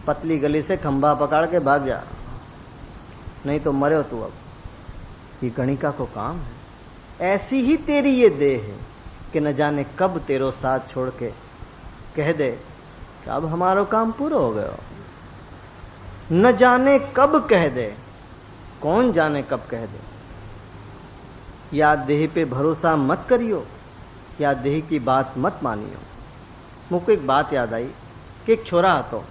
पतली गली से खंभा पकड़ के भाग जा, नहीं तो मरे हो तू। अब ये गणिका को काम है। ऐसी ही तेरी ये देह है कि न जाने कब तेरो साथ छोड़ के कह दे कि अब हमारो काम पूरा हो गया। न जाने कब कह दे, कौन जाने कब कह दे। या देह पे भरोसा मत करियो, या देह की बात मत मानियो। मुझको एक बात याद आई कि एक छोरा हतो,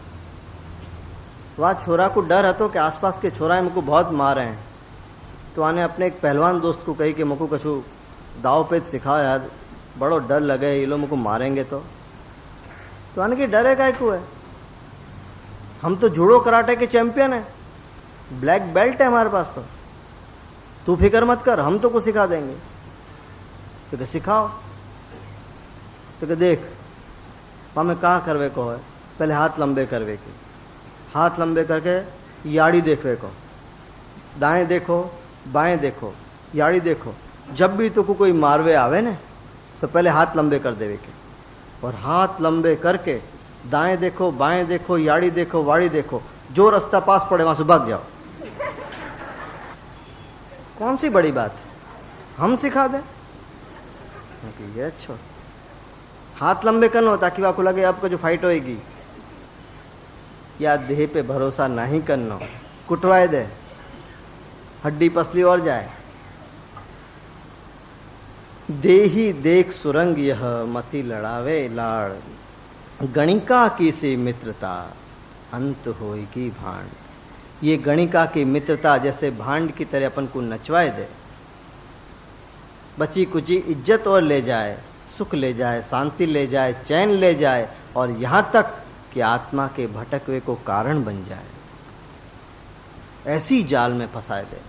वह छोरा को डर हतो कि आसपास के छोरा मुझको बहुत मारे हैं। तो आने अपने एक पहलवान दोस्त को कही कि मुझको कछु दाव पेच सिखाओ यार, बड़ो डर लगे, ये लोग मुझको मारेंगे तो आने की डर है काय को है, हम तो जूडो कराटे के चैंपियन है, ब्लैक बेल्ट है हमारे पास, तो तू फिक्र मत कर, हम तो को सिखा देंगे। तो क्या सिखाओ, तो क्या देख हमें कहाँ करवे को है, पहले हाथ लंबे करवे के, हाथ लंबे करके याड़ी देखवे को, दाएं देखो बाएं देखो याड़ी देखो। जब भी तो कोई मारवे आवे ने तो पहले हाथ लंबे कर देवे के, और हाथ लंबे करके दाएं देखो बाएं देखो याड़ी देखो वाड़ी देखो, जो रास्ता पास पड़े वहां से भाग जाओ। कौन सी बड़ी बात है, हम सिखा दें। ये अच्छा, हाथ लंबे करना ताकि आपको लगे आपको जो फाइट होएगी। या देह पे भरोसा नहीं करना, कुटवाए दे, हड्डी पसली और जाए। देही देख सुरंग यह मति लड़ावे लाड़, गणिका की सी मित्रता अंत होएगी भांड। ये गणिका की मित्रता जैसे भांड की तरह अपन को नचवाए दे, बची कुची इज्जत और ले जाए, सुख ले जाए, शांति ले जाए, चैन ले जाए, और यहां तक कि आत्मा के भटकवे को कारण बन जाए। ऐसी जाल में फंसाए दे।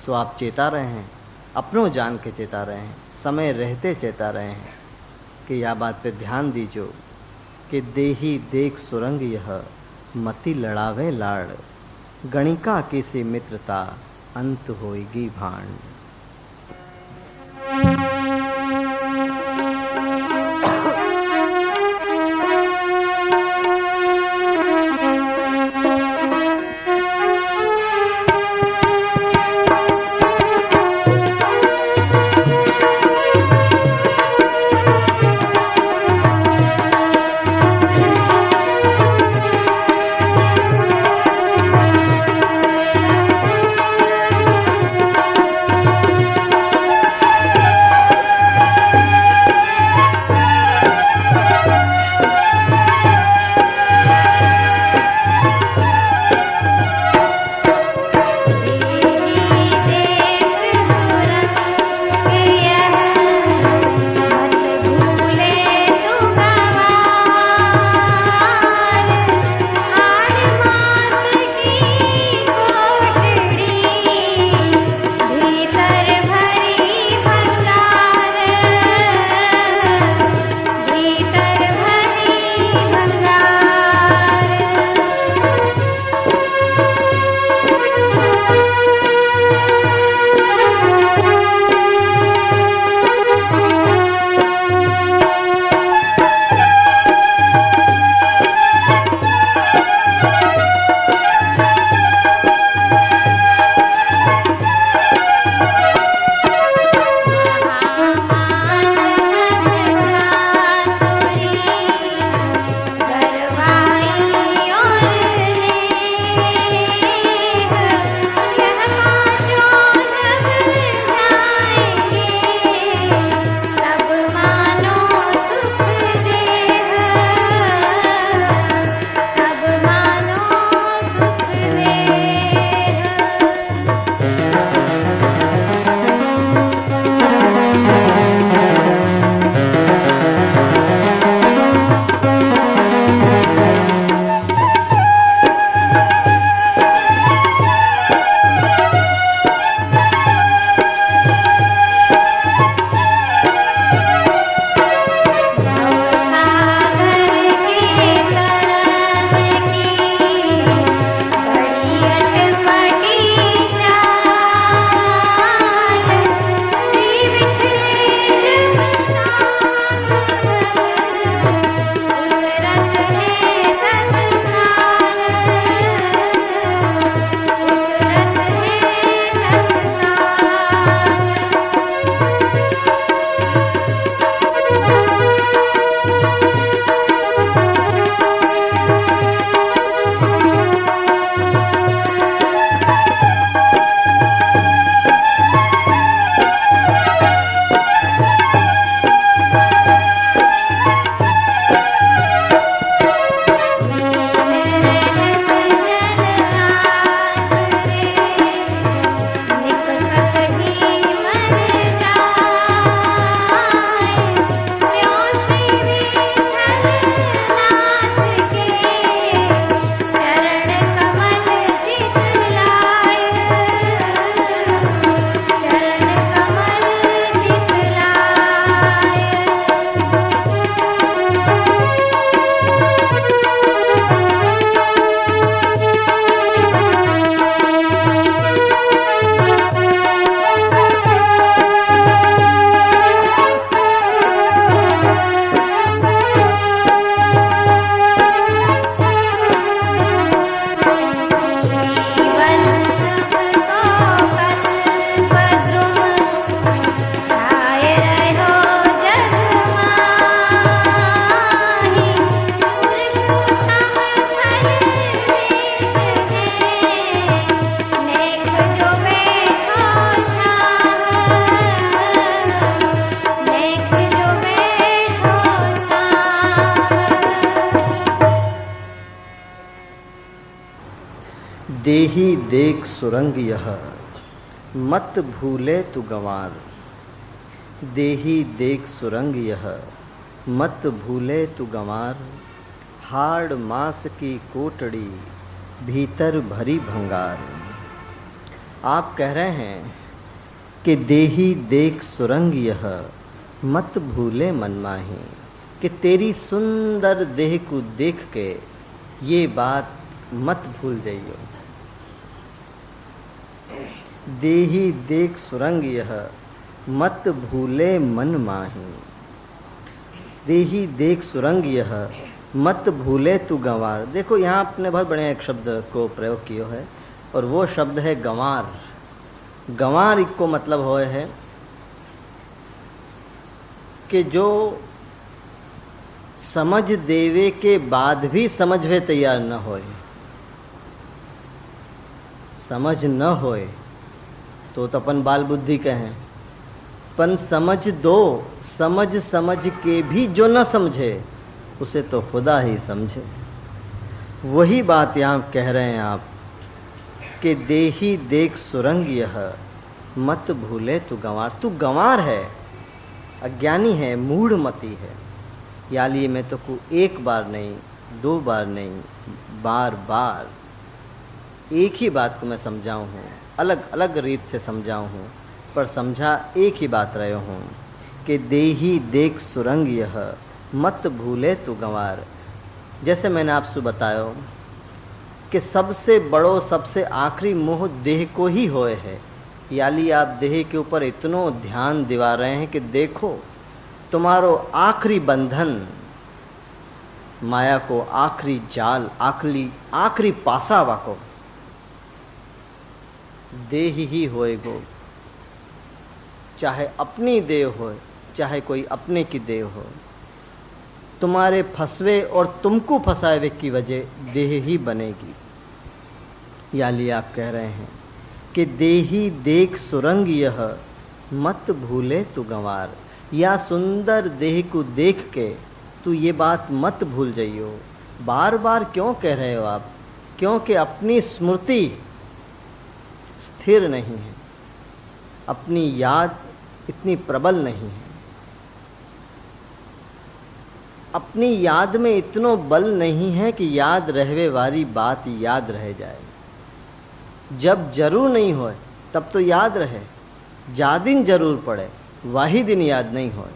सो आप चेता रहे हैं, अपनों जान के चेता रहे हैं, समय रहते चेता रहे हैं कि यह बात पे ध्यान दीजो कि देही देख सुरंग यह मति लड़ावे लाड़, गणिका की सी मित्रता अंत होएगी भांड। देही देख सुरंग यह, मत भूले तू गंवार। देही देख सुरंग यह, मत भूले तू गंवार। हाड़ मांस की कोटड़ी, भीतर भरी भंगार। आप कह रहे हैं कि देही देख सुरंग यह, मत भूले मन माही, कि तेरी सुंदर देह को देख के ये बात मत भूल जाइयो। देही देख सुरंग यह, मत भूले मन माही। देही देख सुरंग यह, मत भूले तू गंवार। देखो यहाँ आपने बहुत बढ़िया एक शब्द को प्रयोग किया है, और वो शब्द है गंवार। गंवार को मतलब होए है कि जो समझ देवे के बाद भी समझवे तैयार न होए। समझ न होए तो अपन बाल बुद्धि कहें, पन समझ दो, समझ समझ के भी जो न समझे उसे तो खुदा ही समझे। वही बात यहाँ कह रहे हैं आप कि देही देख सुरंग यह, मत भूले तू गंवार। तू गंवार है, अज्ञानी है, मूढ़मती है। याली मैं तो को एक बार नहीं, दो बार नहीं, बार बार एक ही बात को मैं समझाऊं हूँ, अलग अलग रीत से समझाऊं हूँ, पर समझा एक ही बात रहे हूँ कि देही देख सुरंग यह, मत भूले तू गंवार। जैसे मैंने आपसे बताया कि सबसे बड़ो सबसे आखिरी मोह देह को ही होए है। याली आप देह के ऊपर इतनो ध्यान दिवा रहे हैं कि देखो तुम्हारो आखिरी बंधन, माया को आखिरी जाल, आखिरी पासा वाको देह ही होएगो। चाहे अपनी देह हो, चाहे कोई अपने की देह हो, तुम्हारे फंसवे और तुमको फंसाए की वजह देह ही बनेगी। याली आप कह रहे हैं कि देही देख सुरंग यह, मत भूले तू गंवार। या सुंदर देह को देख के तू ये बात मत भूल जाइयो। बार बार क्यों कह रहे हो आप? क्योंकि अपनी स्मृति स्थिर नहीं है, अपनी याद इतनी प्रबल नहीं है, अपनी याद में इतनो बल नहीं है कि याद रहवे वाली बात याद रह जाए। जब जरूर नहीं होए तब तो याद रहे, जा दिन जरूर पड़े वही दिन याद नहीं होए।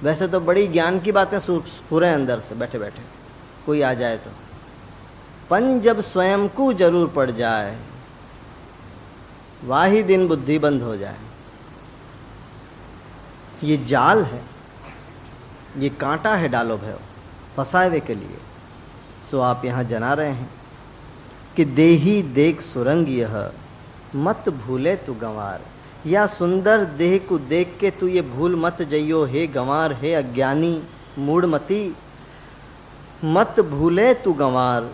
वैसे तो बड़ी ज्ञान की बातें पूरे अंदर से बैठे बैठे कोई आ जाए तो, पन जब स्वयं को जरूर पड़ जाए वाही दिन बुद्धि बंद हो जाए। ये जाल है, ये कांटा है डालो भयो फंसावे के लिए। सो आप यहाँ जना रहे हैं कि देही देख सुरंग यह, मत भूले तू गंवार। या सुंदर देह को देख के तू ये भूल मत जइयो हे गंवार, हे अज्ञानी मूढ़मती। मत भूले तू गंवार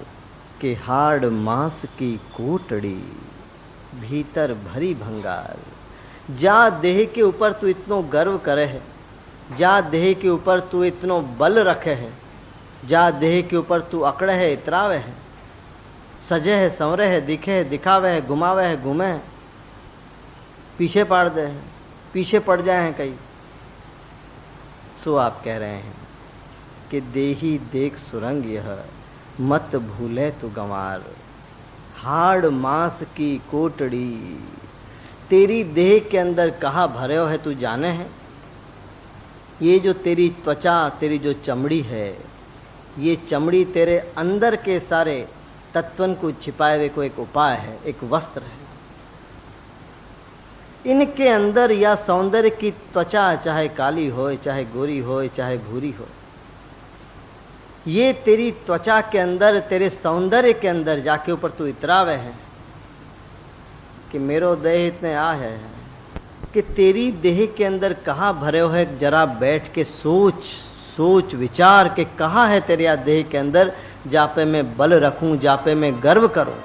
के हाड़ मांस की कोटड़ी, भीतर भरी भंगार। जा देह के ऊपर तू इतनो गर्व करे है, जा देह के ऊपर तू इतनो बल रखे है, जा देह के ऊपर तू अकड़े है, इतरावे है, सजे है, संवरे है, दिखे है, दिखावे है, घुमावे है, घूमे है, पीछे पड़ दे है, पीछे पड़ जाए हैं कई। सो आप कह रहे हैं कि देही देख सुरंग यह, मत भूले तू गंवार। हाड़ मांस की कोटड़ी, तेरी देह के अंदर कहाँ भरे हो है तू जाने है। ये जो तेरी त्वचा, तेरी जो चमड़ी है, ये चमड़ी तेरे अंदर के सारे तत्वन को छिपाए हुए को एक उपाय है, एक वस्त्र है। इनके अंदर या सौंदर्य की त्वचा चाहे काली हो, चाहे गोरी हो, चाहे भूरी हो, ये तेरी त्वचा के अंदर, तेरे सौंदर्य के अंदर जाके ऊपर तू इतरावे है कि मेरो देह इतने आ है कि तेरी देह के अंदर कहाँ भरे हो है। जरा बैठ के सोच विचार के कहाँ है तेरे देह के अंदर जापे मैं बल रखूं, जापे मैं गर्व करूं।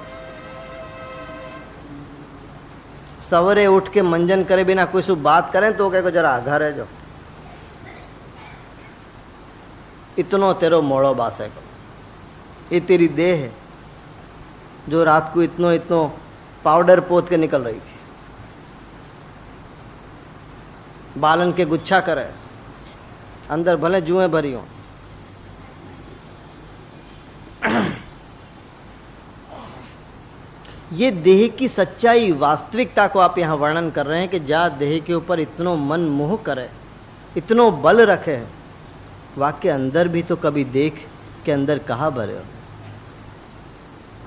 सवरे उठ के मंजन करे बिना कोई सु बात करें तो कहे को जरा घर है जो इतनो तेरो मोड़ो बासे को, ये तेरी देह है। जो रात को इतनो इतनो पाउडर पोत के निकल रही थी, बालन के गुच्छा करे, अंदर भले जुएं भरी हो। ये देह की सच्चाई, वास्तविकता को आप यहां वर्णन कर रहे हैं कि जा देह के ऊपर इतनो मन मोह करे, इतनो बल रखे है, वाक्य अंदर भी तो कभी देख के अंदर कहाँ भरे हो।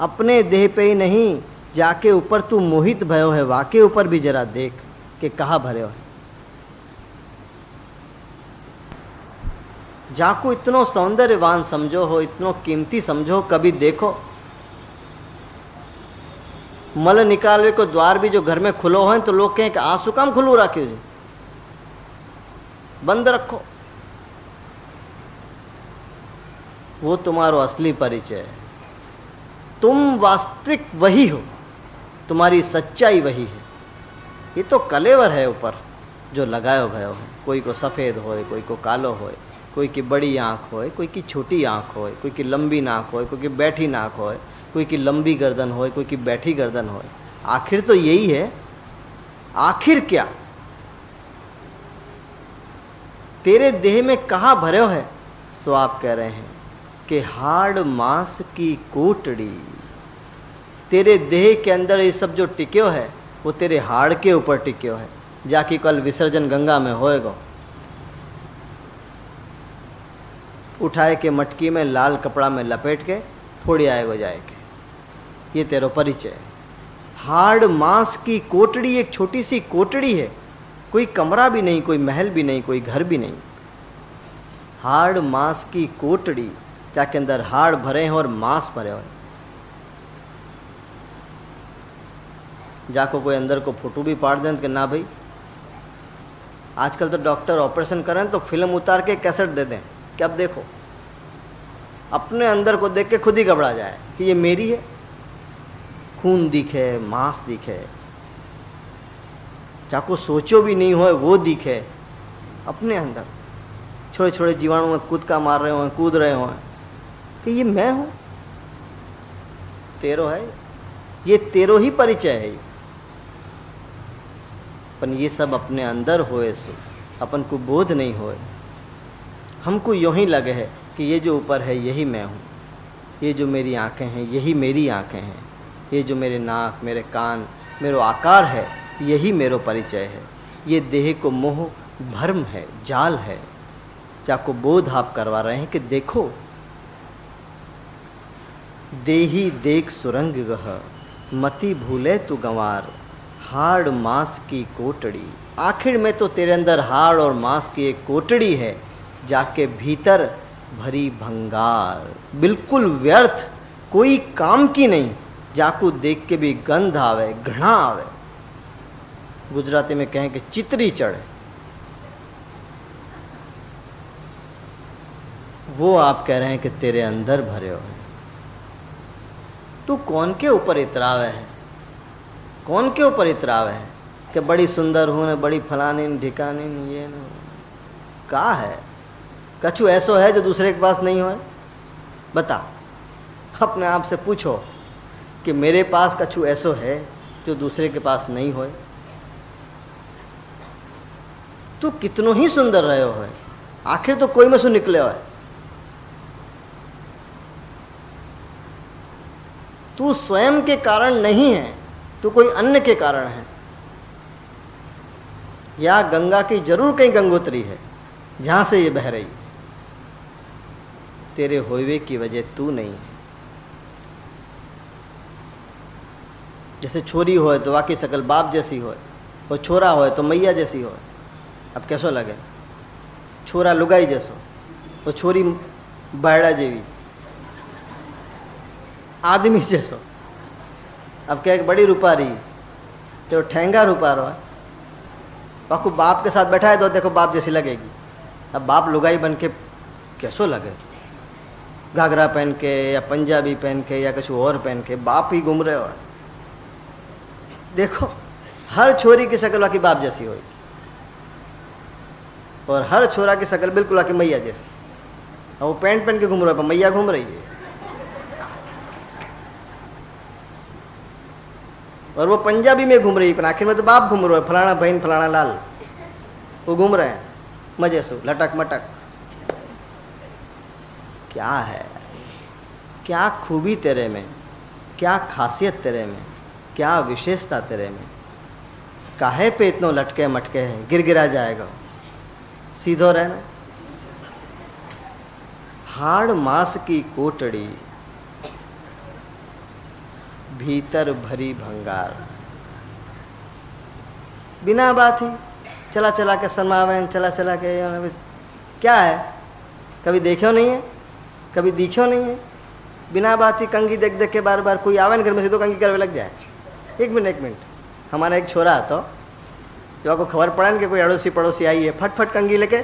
अपने देह पे ही नहीं, जाके ऊपर तू मोहित भयो है, वाके ऊपर भी जरा देख के कहाँ भरे हो। जाको इतनो सौंदर्यवान समझो हो, इतनो कीमती समझो, कभी देखो। मल निकालवे को द्वार भी जो घर में खुलो हो तो लोग कहें कि आंसू कम खुलू रखे, बंद रखो। वो तुम्हारो असली परिचय है। तुम वास्तविक वही हो, तुम्हारी सच्चाई वही है। ये तो कलेवर है ऊपर जो लगायो भयो है। कोई को सफेद होए, कोई को कालो होए, कोई की बड़ी आंख होए, कोई की छोटी आंख होए, कोई की लंबी नाक होए, कोई की बैठी नाक होए, कोई की लंबी गर्दन होए, कोई की बैठी गर्दन होए। आखिर तो यही है। आखिर क्या? तेरे देह में कहाँ भरे है? सो आप कह रहे हैं कि हाड़ मांस की कोटड़ी। तेरे देह के अंदर ये सब जो टिक्यो है वो तेरे हाड़ के ऊपर टिक्यो है। जाके कल विसर्जन गंगा में होएगा, उठाए के मटकी में लाल कपड़ा में लपेट के थोड़ी आएगो जाएगे। ये तेरो परिचय है। हाड़ मांस की कोटड़ी एक छोटी सी कोटड़ी है, कोई कमरा भी नहीं, कोई महल भी नहीं, कोई घर भी नहीं। हाड़ मांस की कोटड़ी, जाके अंदर हाड़ भरे हैं और मांस भरे हुए। जाको कोई अंदर को फोटो भी पाड़ दें कि ना भाई, आजकल तो डॉक्टर ऑपरेशन करें तो फिल्म उतार के कैसेट दे दें कि अब देखो। अपने अंदर को देख के खुद ही घबरा जाए कि ये मेरी है। खून दिखे, मांस दिखे, जाको सोचो भी नहीं हो वो दिखे अपने अंदर। छोटे छोटे जीवाणु में कूदका मार रहे हो, कूद रहे हो कि ये मैं हूं, तेरो है, ये तेरो ही परिचय है। अपन ये सब अपने अंदर होए सो अपन को बोध नहीं होए। हमको यूं ही लगे है कि ये जो ऊपर है यही मैं हूं, ये जो मेरी आंखें हैं यही मेरी आंखें हैं, ये जो मेरे नाक, मेरे कान, मेरो आकार है यही मेरो परिचय है। ये देह को मोह भ्रम है, जाल है। जाको बोध आप करवा रहे हैं कि देखो, देही देख सुरंग गह, मति भूले तू गंवार, हाड़ मांस की कोटड़ी। आखिर में तो तेरे अंदर हाड़ और मांस की एक कोटड़ी है, जाके भीतर भरी भंगार, बिल्कुल व्यर्थ, कोई काम की नहीं। जाको देख के भी गंध आवे, घृणा आवे। गुजराती में कहें कि चितरी चढ़े, वो आप कह रहे हैं कि तेरे अंदर भरे हो। तू कौन के ऊपर इतरावे है? कौन के ऊपर इतरावे है कि बड़ी सुंदर हूं, बड़ी फलानी ढिकानी, ये न का है? कछु ऐसो है जो दूसरे के पास नहीं हो? बता, अपने आप से पूछो कि मेरे पास कछु ऐसो है जो दूसरे के पास नहीं होए? तू कितनो ही सुंदर रहे हो, आखिर तो कोई में से निकले हो। तू स्वयं के कारण नहीं है, तू कोई अन्य के कारण है। या गंगा की जरूर कहीं गंगोत्री है जहां से ये बह रही। तेरे होवे की वजह तू नहीं है। जैसे छोरी होए तो वाकई सकल बाप जैसी होए, और छोरा होए तो मैया जैसी होए। अब कैसो लगे? छोरा लुगाई जैसो, और छोरी बायड़ा जेवी, आदमी जैसो। अब क्या, एक बड़ी रूपारी तो ठेंगा रूपारो है, बाकू बाप के साथ बैठा है तो देखो बाप जैसी लगेगी। अब बाप लुगाई बन के कैसो लगे? घाघरा पहन के या पंजाबी पहन के या कुछ और पहन के बाप ही घूम रहे हो। देखो, हर छोरी की शक्ल वाकी बाप जैसी होगी, और हर छोरा की शक्ल बिल्कुल वाकी मैया जैसी। और वो पैंट पहन के घूम रहा है, मैया घूम रही है। और वो पंजाबी में घूम रही, आखिर में तो बाप घूम रहे, फलाना बहन फलाना लाल, वो घूम रहे हैं मजे से लटक मटक। क्या है, क्या खूबी तेरे में, क्या खासियत तेरे में, क्या विशेषता तेरे में? काहे पे इतनो लटके मटके है, गिर गिरा जाएगा, सीधो रहना। हाड़ मास की कोटड़ी, भीतर भरी भंगार। बिना बात ही चला चला के शर्मावे, चला चला के क्या है? कभी देखो नहीं है, कभी दिखो नहीं है। बिना बात ही कंगी देख देख के बार बार कोई आवे न घर में सीधो कंगी करवे लग जाए। एक मिनट, हमारा एक छोरा तो जो आपको खबर पड़ा कि कोई अड़ोसी पड़ोसी आई है, फट फट कंगी लेके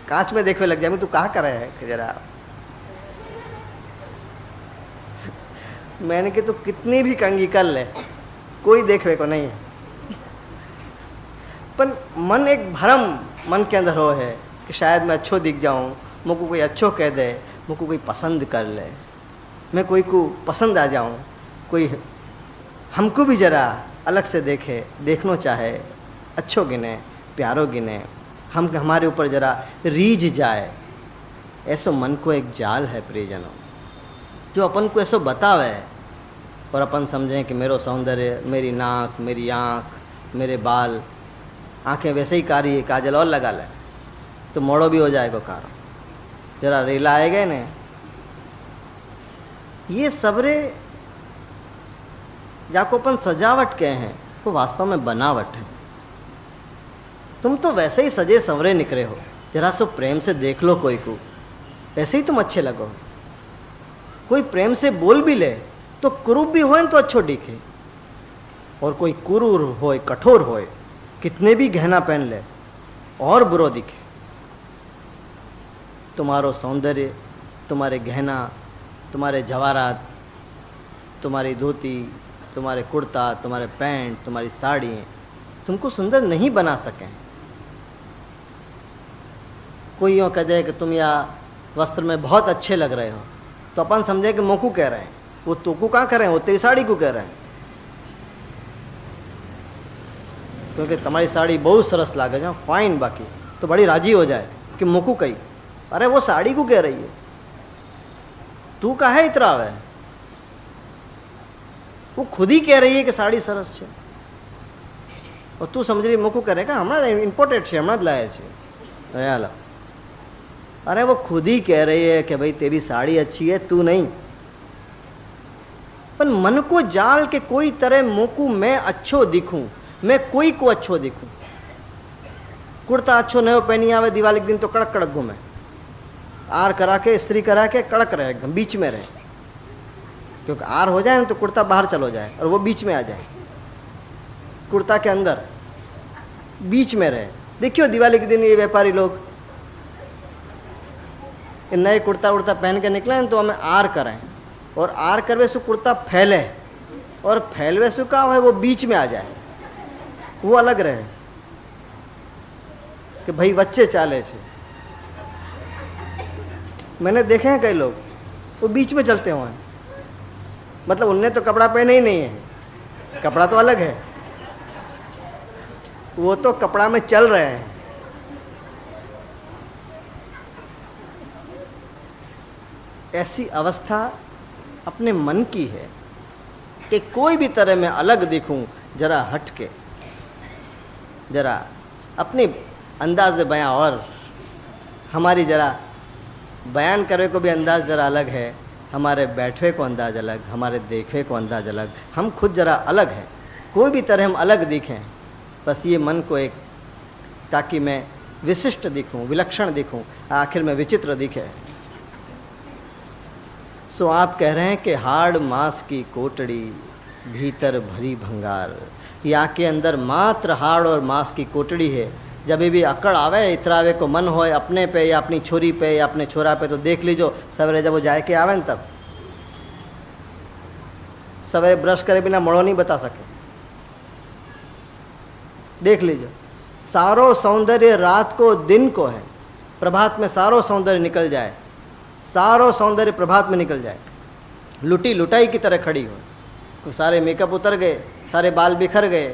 कांच में देखने लग जाए, मैं तू कहाँ कर रहा है जरा। मैंने कि तू कितनी भी कंगी कर ले, कोई देखने को नहीं है। पर मन एक भ्रम मन के अंदर हो है कि शायद मैं अच्छो दिख जाऊं, मुझको कोई अच्छो कह दे, मुझको कोई पसंद कर ले, मैं कोई को पसंद आ जाऊं, कोई हमको भी जरा अलग से देखे, देखना चाहे, अच्छो गिने, प्यारो गिने, हम हमारे ऊपर जरा रीझ जाए। ऐसो मन को एक जाल है प्रियजनों, जो अपन को ऐसो बतावे और अपन समझें कि मेरा सौंदर्य, मेरी नाक, मेरी आँख, मेरे बाल, आंखें वैसे ही कारी है, काजल और लगा ले तो मोड़ो भी हो जाएगा कारो, जरा रेला आए गए ने। ये सबरे जाको अपन सजावट कहे हैं, वो वास्तव में बनावट है। तुम तो वैसे ही सजे संवरे निकले हो, जरा सो प्रेम से देख लो कोई को, वैसे ही तुम अच्छे लगो। कोई प्रेम से बोल भी ले तो कुरूप भी होए तो अच्छो दिखे, और कोई कुरूर होए, कठोर होए, कितने भी गहना पहन ले और बुरो दिखे। तुम्हारो सौंदर्य, तुम्हारे गहना, तुम्हारे जवाहरात, तुम्हारी धोती, तुम्हारे कुर्ता, तुम्हारे पैंट, तुम्हारी साड़ी तुमको सुंदर नहीं बना सकें। कोई यूँ कह दे कि तुम या वस्त्र में बहुत अच्छे लग रहे हो, तो अपन समझे कि मोकू कह रहे हैं, वो तोकू कहाँ कह रहे हैं, वो तेरी साड़ी को कह रहे हैं, क्योंकि तुम्हारी साड़ी बहुत सरस लागे जो फाइन, बाकी तो बड़ी राजी हो जाए कि मोकू कही, अरे वो साड़ी को कह रही है, तू काहे इतराव है? वो खुद ही कह रही है कि साड़ी सरस छे और तू समझ रही मोकू कह रहे का हमारा इम्पोर्टेड है, हमारा लाया है। अरे वो खुद ही कह रही है कि भाई तेरी साड़ी अच्छी है, तू नहीं। पर मन को जाल के कोई तरह मोकू मैं अच्छो दिखूं, मैं कोई को अच्छो दिखूं। कुर्ता अच्छो नहीं पहनी आवे दिवाली के दिन तो कड़क कड़क घूमे, आर करा के स्त्री करा के कड़क रहे, एकदम बीच में रहे, क्योंकि आर हो जाए ना तो कुर्ता बाहर चलो जाए और वो बीच में आ जाए, कुर्ता के अंदर बीच में रहे। देखियो दिवाली के दिन ये व्यापारी लोग नए कुर्ता उड़ता पहन के निकले तो हमें आर करें, और आर करवे से कुर्ता फैले, और फैलवे से का है वो बीच में आ जाए, वो अलग रहे कि भाई बच्चे चाले छे। मैंने देखे हैं कई लोग वो बीच में चलते हुए, मतलब उनने तो कपड़ा पहने ही नहीं है, कपड़ा तो अलग है, वो तो कपड़ा में चल रहे हैं। ऐसी अवस्था अपने मन की है कि कोई भी तरह में अलग दिखूं, जरा हट के, जरा अपने अंदाज बयां, और हमारी जरा बयान करे को भी अंदाज जरा अलग है, हमारे बैठवे को अंदाज अलग, हमारे देखवे को अंदाज अलग, हम खुद जरा अलग हैं। कोई भी तरह हम अलग दिखें, बस ये मन को एक, ताकि मैं विशिष्ट दिखूं, विलक्षण दिखूं, आखिर में विचित्र दिखे। सो आप कह रहे हैं कि हाड़ मांस की कोटड़ी, भीतर भरी भंगार। यहाँ के अंदर मात्र हाड़ और मांस की कोटड़ी है। जब भी अकड़ आवे, इतरावे को मन होए अपने पे या अपनी छोरी पे या अपने छोरा पे, तो देख लीजो सवेरे जब वो जाए के आवे न, तब सवेरे ब्रश करे बिना मोड़ो नहीं बता सके। देख लीजिए, सारो सौंदर्य रात को दिन को है, प्रभात में सारो सौंदर्य निकल जाए, सारो सौंदर्य प्रभात में निकल जाए, लुटी लुटाई की तरह खड़ी हो, सारे मेकअप उतर गए, सारे बाल बिखर गए,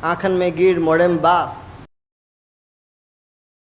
आंखन में गिर, मोड़े में बास,